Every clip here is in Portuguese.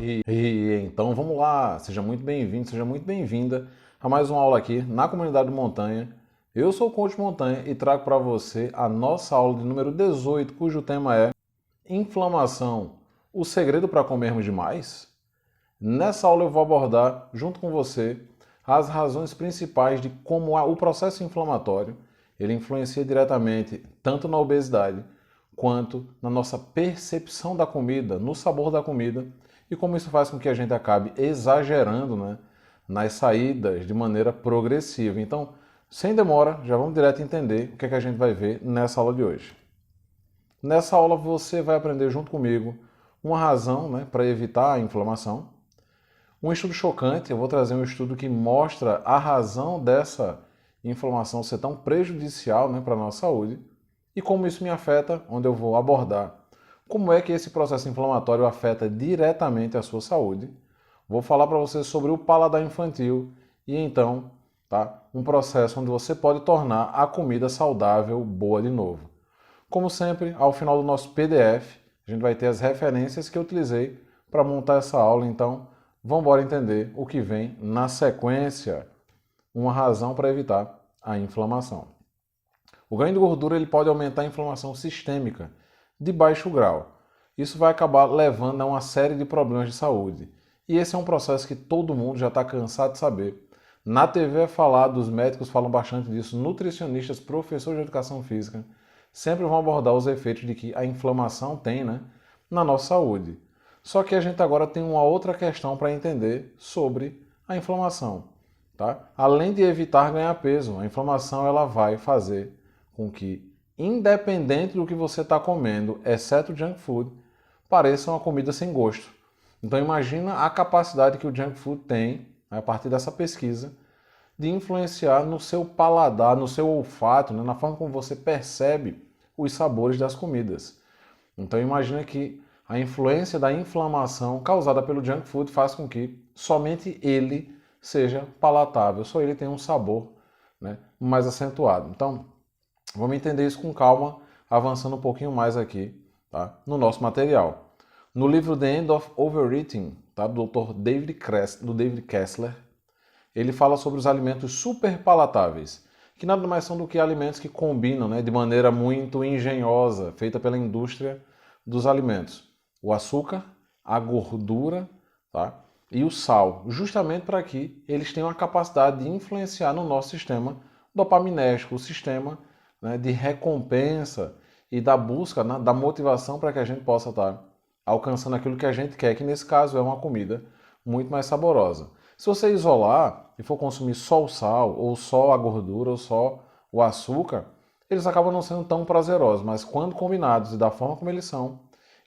Então vamos lá, seja muito bem-vindo, seja muito bem-vinda a mais uma aula aqui na Comunidade Montanha. Eu sou o Coach Montanha e trago para você a nossa aula de número 18, cujo tema é Inflamação, o segredo para comermos demais? Nessa aula eu vou abordar, junto com você, as razões principais de como o processo inflamatório ele influencia diretamente tanto na obesidade quanto na nossa percepção da comida, no sabor da comida, e como isso faz com que a gente acabe exagerando, nas saídas de maneira progressiva. Então, sem demora, já vamos direto entender o que é que a gente vai ver nessa aula de hoje. Nessa aula você vai aprender junto comigo uma razão para evitar a inflamação, um estudo chocante. Eu vou trazer um estudo que mostra a razão dessa inflamação ser tão prejudicial para a nossa saúde e como isso me afeta, onde eu vou abordar como é que esse processo inflamatório afeta diretamente a sua saúde. Vou falar para você sobre o paladar infantil e então, um processo onde você pode tornar a comida saudável boa de novo. Como sempre, ao final do nosso PDF, a gente vai ter as referências que eu utilizei para montar essa aula. Então, vamos embora entender o que vem na sequência. Uma razão para evitar a inflamação. O ganho de gordura ele pode aumentar a inflamação sistêmica de baixo grau. Isso vai acabar levando a uma série de problemas de saúde. E esse é um processo que todo mundo já está cansado de saber. Na TV é falado, os médicos falam bastante disso, nutricionistas, professores de educação física, sempre vão abordar os efeitos de que a inflamação tem na nossa saúde. Só que a gente agora tem uma outra questão para entender sobre a inflamação. Além de evitar ganhar peso, a inflamação ela vai fazer com que, independente do que você está comendo, exceto junk food, pareça uma comida sem gosto. Então imagina a capacidade que o junk food tem, a partir dessa pesquisa, de influenciar no seu paladar, no seu olfato, na forma como você percebe os sabores das comidas. Então imagina que a influência da inflamação causada pelo junk food faz com que somente ele seja palatável, só ele tem um sabor mais acentuado. Então, vamos entender isso com calma, avançando um pouquinho mais aqui no nosso material. No livro The End of Overeating, do Dr. David Kessler, ele fala sobre os alimentos super palatáveis, que nada mais são do que alimentos que combinam de maneira muito engenhosa, feita pela indústria dos alimentos. O açúcar, a gordura, e o sal, justamente para que eles tenham a capacidade de influenciar no nosso sistema dopaminérgico, o sistema de recompensa e da busca, da motivação para que a gente possa estar alcançando aquilo que a gente quer, que nesse caso é uma comida muito mais saborosa. Se você isolar e for consumir só o sal, ou só a gordura, ou só o açúcar, eles acabam não sendo tão prazerosos, mas quando combinados e da forma como eles são,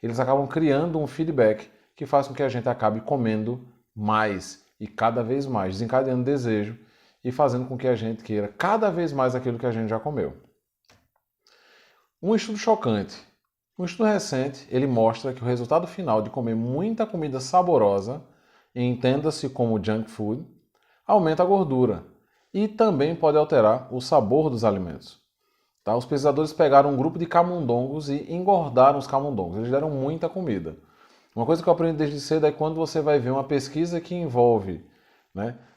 eles acabam criando um feedback que faz com que a gente acabe comendo mais e cada vez mais, desencadeando desejo e fazendo com que a gente queira cada vez mais aquilo que a gente já comeu. Um estudo chocante. Um estudo recente, ele mostra que o resultado final de comer muita comida saborosa, entenda-se como junk food, aumenta a gordura e também pode alterar o sabor dos alimentos. Os pesquisadores pegaram um grupo de camundongos e engordaram os camundongos. Eles deram muita comida. Uma coisa que eu aprendi desde cedo é quando você vai ver uma pesquisa que envolve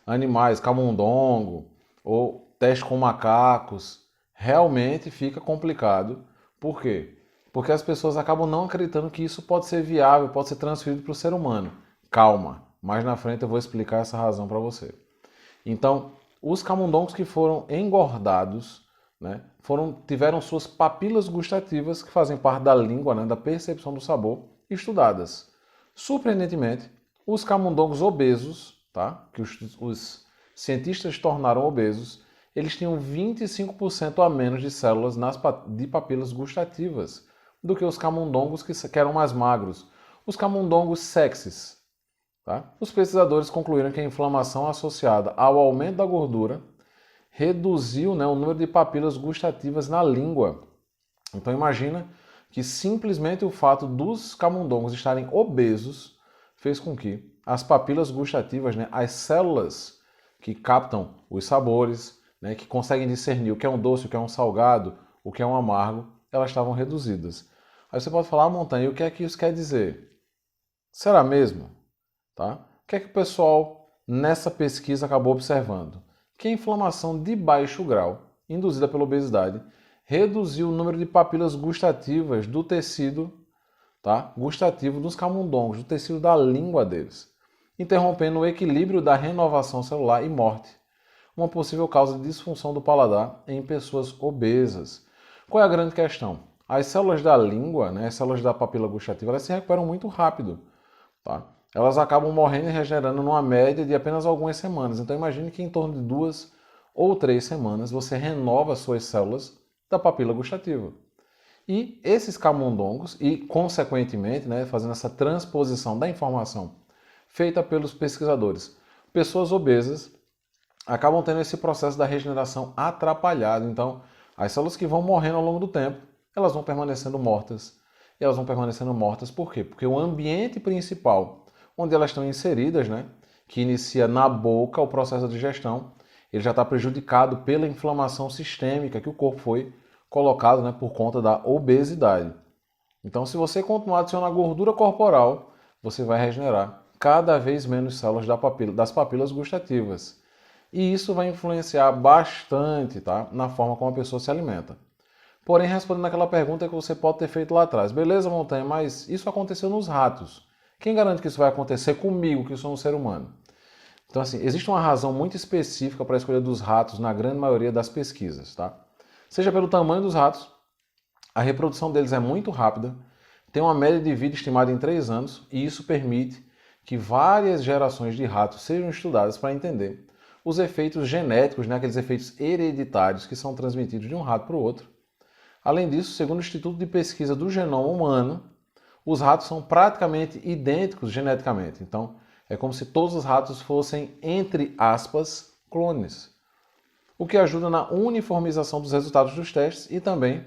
animais, camundongo, ou teste com macacos, realmente fica complicado. Por quê? Porque as pessoas acabam não acreditando que isso pode ser viável, pode ser transferido para o ser humano. Calma, mais na frente eu vou explicar essa razão para você. Então, os camundongos que foram engordados tiveram suas papilas gustativas, que fazem parte da língua, da percepção do sabor, estudadas. Surpreendentemente, os camundongos obesos, que os cientistas tornaram obesos, eles tinham 25% a menos de células de papilas gustativas do que os camundongos que eram mais magros, os camundongos sexys. Os pesquisadores concluíram que a inflamação associada ao aumento da gordura reduziu o número de papilas gustativas na língua. Então imagina que simplesmente o fato dos camundongos estarem obesos fez com que as papilas gustativas, as células que captam os sabores, que conseguem discernir o que é um doce, o que é um salgado, o que é um amargo, elas estavam reduzidas. Aí você pode falar, Montanha, e o que é que isso quer dizer? Será mesmo? tá? O que é que o pessoal nessa pesquisa acabou observando? Que a inflamação de baixo grau, induzida pela obesidade, reduziu o número de papilas gustativas do tecido, tá, gustativo dos camundongos, do tecido da língua deles, interrompendo o equilíbrio da renovação celular e morte, uma possível causa de disfunção do paladar em pessoas obesas. Qual é a grande questão? As células da língua, né, as células da papila gustativa, elas se recuperam muito rápido, tá? Elas acabam morrendo e regenerando numa média de apenas algumas semanas. Então imagine que em torno de 2 ou 3 semanas você renova suas células da papila gustativa. E esses camundongos, e consequentemente, né, fazendo essa transposição da informação feita pelos pesquisadores, pessoas obesas acabam tendo esse processo da regeneração atrapalhado. Então, as células que vão morrendo ao longo do tempo, elas vão permanecendo mortas. E elas vão permanecendo mortas por quê? Porque o ambiente principal onde elas estão inseridas, né, que inicia na boca o processo de digestão, ele já está prejudicado pela inflamação sistêmica que o corpo foi colocado, né, por conta da obesidade. Então, se você continuar adicionando gordura corporal, você vai regenerar cada vez menos células das papilas gustativas. E isso vai influenciar bastante, tá, na forma como a pessoa se alimenta. Porém, respondendo aquela pergunta que você pode ter feito lá atrás. Beleza, Montanha, mas isso aconteceu nos ratos. Quem garante que isso vai acontecer comigo, que sou um ser humano? Então, assim, existe uma razão muito específica para a escolha dos ratos na grande maioria das pesquisas, tá? Seja pelo tamanho dos ratos, a reprodução deles é muito rápida, tem uma média de vida estimada em 3 anos, e isso permite que várias gerações de ratos sejam estudadas para entender os efeitos genéticos, né, aqueles efeitos hereditários que são transmitidos de um rato para o outro. Além disso, segundo o Instituto de Pesquisa do Genoma Humano, os ratos são praticamente idênticos geneticamente. Então, é como se todos os ratos fossem, entre aspas, clones. O que ajuda na uniformização dos resultados dos testes e também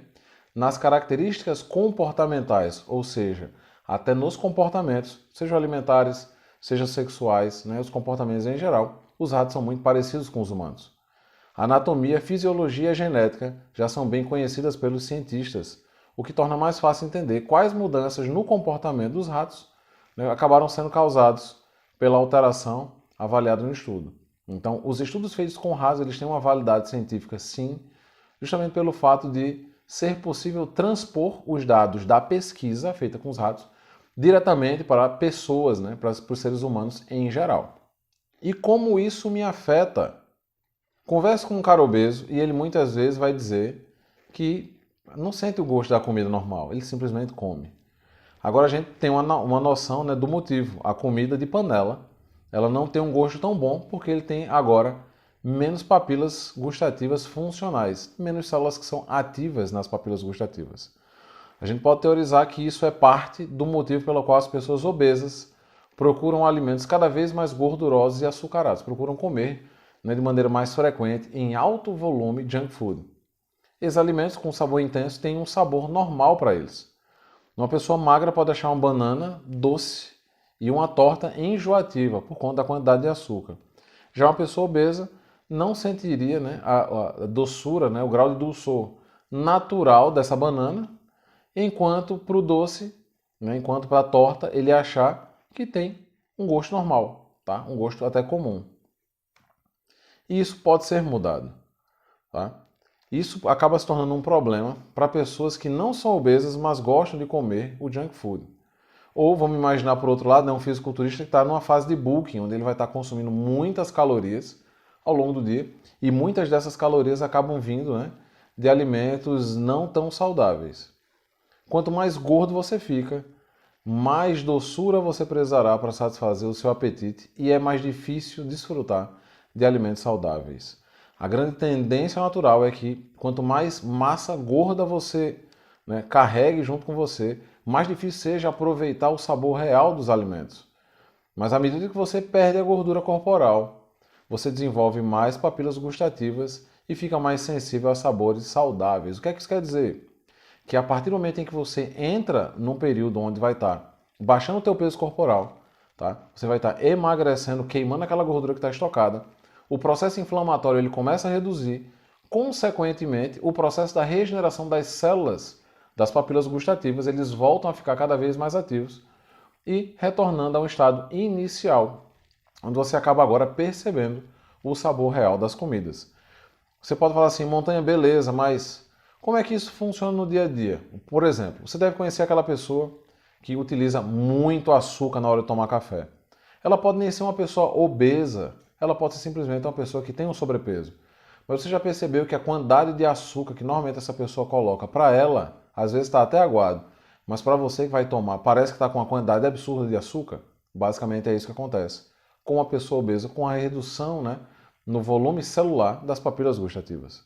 nas características comportamentais, ou seja, até nos comportamentos, sejam alimentares, sejam sexuais, né, os comportamentos em geral, os ratos são muito parecidos com os humanos. A anatomia, fisiologia e a genética já são bem conhecidas pelos cientistas, o que torna mais fácil entender quais mudanças no comportamento dos ratos, né, acabaram sendo causados pela alteração avaliada no estudo. Então, os estudos feitos com ratos eles têm uma validade científica, sim, justamente pelo fato de ser possível transpor os dados da pesquisa feita com os ratos diretamente para pessoas, né, para os seres humanos em geral. E como isso me afeta? Converso com um cara obeso e ele muitas vezes vai dizer que não sente o gosto da comida normal, ele simplesmente come. Agora a gente tem uma noção, né, do motivo. A comida de panela, ela não tem um gosto tão bom porque ele tem agora menos papilas gustativas funcionais, menos células que são ativas nas papilas gustativas. A gente pode teorizar que isso é parte do motivo pelo qual as pessoas obesas procuram alimentos cada vez mais gordurosos e açucarados, procuram comer, né, de maneira mais frequente, em alto volume, junk food. Esses alimentos com sabor intenso têm um sabor normal para eles. Uma pessoa magra pode achar uma banana doce e uma torta enjoativa por conta da quantidade de açúcar. Já uma pessoa obesa não sentiria, né, a doçura, né, o grau de dulçor natural dessa banana, enquanto para o doce, né, enquanto para a torta, ele achar que tem um gosto normal, tá? Um gosto até comum. E isso pode ser mudado, tá? Isso acaba se tornando um problema para pessoas que não são obesas, mas gostam de comer o junk food. Ou vamos imaginar por outro lado, né, um fisiculturista que está numa fase de bulking, onde ele vai estar consumindo muitas calorias ao longo do dia, e muitas dessas calorias acabam vindo, né, de alimentos não tão saudáveis. Quanto mais gordo você fica, mais doçura você precisará para satisfazer o seu apetite e é mais difícil desfrutar de alimentos saudáveis. A grande tendência natural é que quanto mais massa gorda você, né, carregue junto com você, mais difícil seja aproveitar o sabor real dos alimentos. Mas à medida que você perde a gordura corporal, você desenvolve mais papilas gustativas e fica mais sensível a sabores saudáveis. O que é que isso quer dizer? Que a partir do momento em que você entra num período onde vai estar baixando o teu peso corporal, tá? Você vai estar emagrecendo, queimando aquela gordura que está estocada, o processo inflamatório ele começa a reduzir, consequentemente, o processo da regeneração das células das papilas gustativas, eles voltam a ficar cada vez mais ativos, e retornando ao estado inicial, onde você acaba agora percebendo o sabor real das comidas. Você pode falar assim, Montanha, beleza, mas como é que isso funciona no dia a dia? Por exemplo, você deve conhecer aquela pessoa que utiliza muito açúcar na hora de tomar café. Ela pode nem ser uma pessoa obesa, ela pode ser simplesmente uma pessoa que tem um sobrepeso. Mas você já percebeu que a quantidade de açúcar que normalmente essa pessoa coloca, para ela, às vezes está até aguado, mas para você que vai tomar, parece que está com uma quantidade absurda de açúcar? Basicamente é isso que acontece com uma pessoa obesa, com a redução, né, no volume celular das papilas gustativas.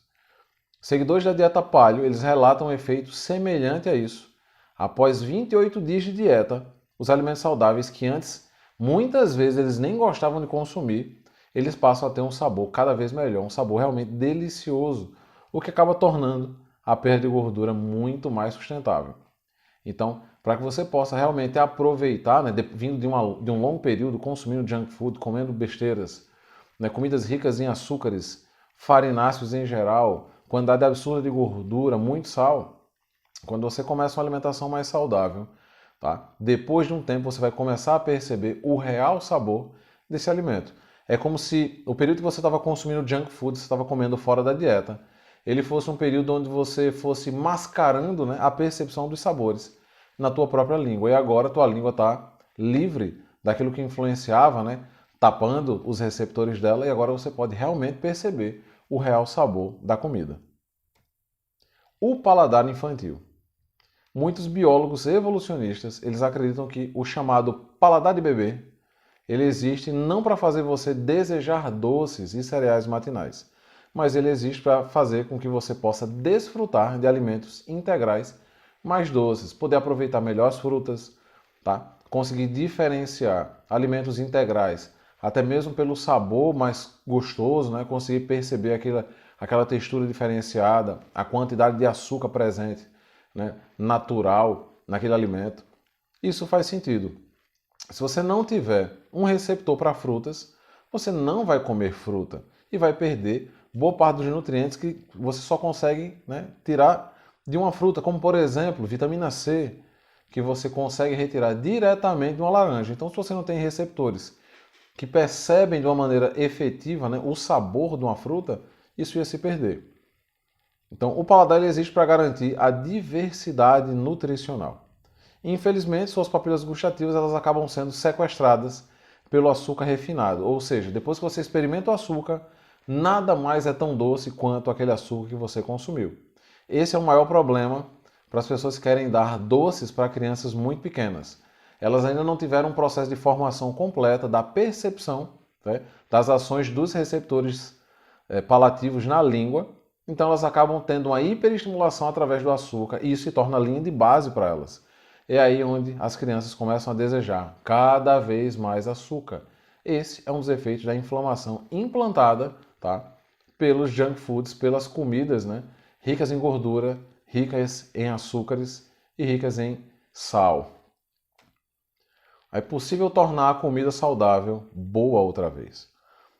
Seguidores da dieta Paleo, eles relatam um efeito semelhante a isso. Após 28 dias de dieta, os alimentos saudáveis que antes, muitas vezes, eles nem gostavam de consumir, eles passam a ter um sabor cada vez melhor, um sabor realmente delicioso, o que acaba tornando a perda de gordura muito mais sustentável. Então, para que você possa realmente aproveitar, né, vindo de um longo período consumindo junk food, comendo besteiras, né, comidas ricas em açúcares, farináceos em geral, quantidade absurda de gordura, muito sal, quando você começa uma alimentação mais saudável, tá? Depois de um tempo você vai começar a perceber o real sabor desse alimento. É como se o período que você estava consumindo junk food, você estava comendo fora da dieta, ele fosse um período onde você fosse mascarando, né, a percepção dos sabores na tua própria língua. E agora a tua língua está livre daquilo que influenciava, né, tapando os receptores dela, e agora você pode realmente perceber o real sabor da comida. O paladar infantil. Muitos biólogos evolucionistas, eles acreditam que o chamado paladar de bebê, ele existe não para fazer você desejar doces e cereais matinais, mas ele existe para fazer com que você possa desfrutar de alimentos integrais mais doces, poder aproveitar melhor as frutas, tá? Conseguir diferenciar alimentos integrais, até mesmo pelo sabor mais gostoso, né? Conseguir perceber aquela textura diferenciada, a quantidade de açúcar presente, né, natural naquele alimento. Isso faz sentido. Se você não tiver um receptor para frutas, você não vai comer fruta e vai perder boa parte dos nutrientes que você só consegue, né, tirar de uma fruta, como por exemplo, vitamina C, que você consegue retirar diretamente de uma laranja. Então, se você não tem receptores que percebem de uma maneira efetiva, né, o sabor de uma fruta, isso ia se perder. Então, o paladar ele existe para garantir a diversidade nutricional. Infelizmente, suas papilas gustativas elas acabam sendo sequestradas pelo açúcar refinado. Ou seja, depois que você experimenta o açúcar, nada mais é tão doce quanto aquele açúcar que você consumiu. Esse é o maior problema para as pessoas que querem dar doces para crianças muito pequenas. Elas ainda não tiveram um processo de formação completa da percepção, né, das ações dos receptores palativos na língua. Então elas acabam tendo uma hiperestimulação através do açúcar e isso se torna a linha de base para elas. É aí onde as crianças começam a desejar cada vez mais açúcar. Esse é um dos efeitos da inflamação implantada, tá, pelos junk foods, pelas comidas, né, ricas em gordura, ricas em açúcares e ricas em sal. É possível tornar a comida saudável boa outra vez.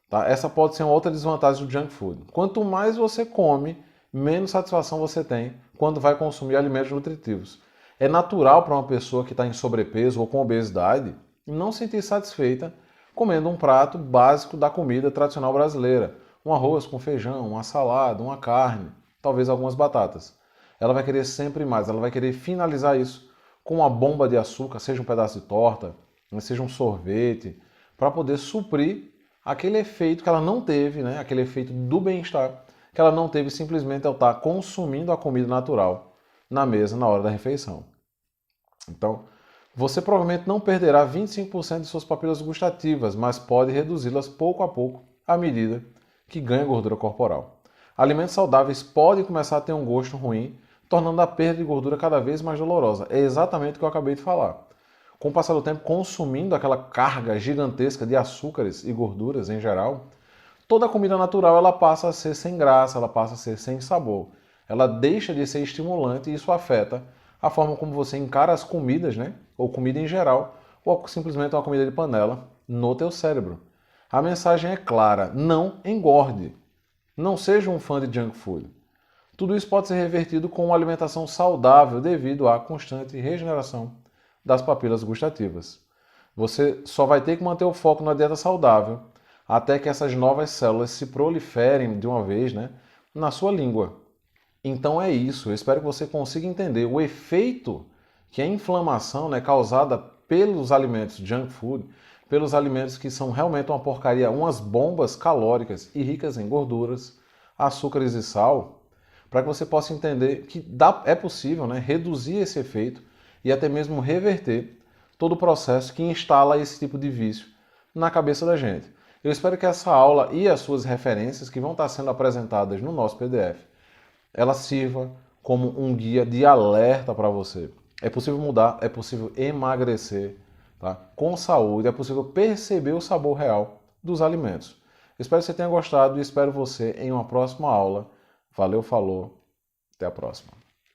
Tá? Essa pode ser uma outra desvantagem do junk food. Quanto mais você come, menos satisfação você tem quando vai consumir alimentos nutritivos. É natural para uma pessoa que está em sobrepeso ou com obesidade não se sentir satisfeita comendo um prato básico da comida tradicional brasileira. Um arroz com feijão, uma salada, uma carne, talvez algumas batatas. Ela vai querer sempre mais, ela vai querer finalizar isso com uma bomba de açúcar, seja um pedaço de torta, seja um sorvete, para poder suprir aquele efeito que ela não teve, né? Aquele efeito do bem-estar, que ela não teve simplesmente ao estar consumindo a comida natural na mesa na hora da refeição. Então, você provavelmente não perderá 25% de suas papilas gustativas, mas pode reduzi-las pouco a pouco à medida que ganha gordura corporal. Alimentos saudáveis podem começar a ter um gosto ruim, tornando a perda de gordura cada vez mais dolorosa. É exatamente o que eu acabei de falar. Com o passar do tempo, consumindo aquela carga gigantesca de açúcares e gorduras em geral, toda a comida natural ela passa a ser sem graça, ela passa a ser sem sabor. Ela deixa de ser estimulante e isso afeta a forma como você encara as comidas, né? Ou comida em geral, ou simplesmente uma comida de panela no teu cérebro. A mensagem é clara, não engorde. Não seja um fã de junk food. Tudo isso pode ser revertido com uma alimentação saudável devido à constante regeneração das papilas gustativas. Você só vai ter que manter o foco na dieta saudável até que essas novas células se proliferem de uma vez, né, na sua língua. Então é isso. Eu espero que você consiga entender o efeito que a inflamação, né, causada pelos alimentos junk food, pelos alimentos que são realmente uma porcaria, umas bombas calóricas e ricas em gorduras, açúcares e sal, para que você possa entender que é possível, né, reduzir esse efeito e até mesmo reverter todo o processo que instala esse tipo de vício na cabeça da gente. Eu espero que essa aula e as suas referências que vão estar sendo apresentadas no nosso PDF, ela sirva como um guia de alerta para você. É possível mudar, é possível emagrecer, tá? Com saúde, é possível perceber o sabor real dos alimentos. Espero que você tenha gostado e espero você em uma próxima aula. Valeu, falou, até a próxima.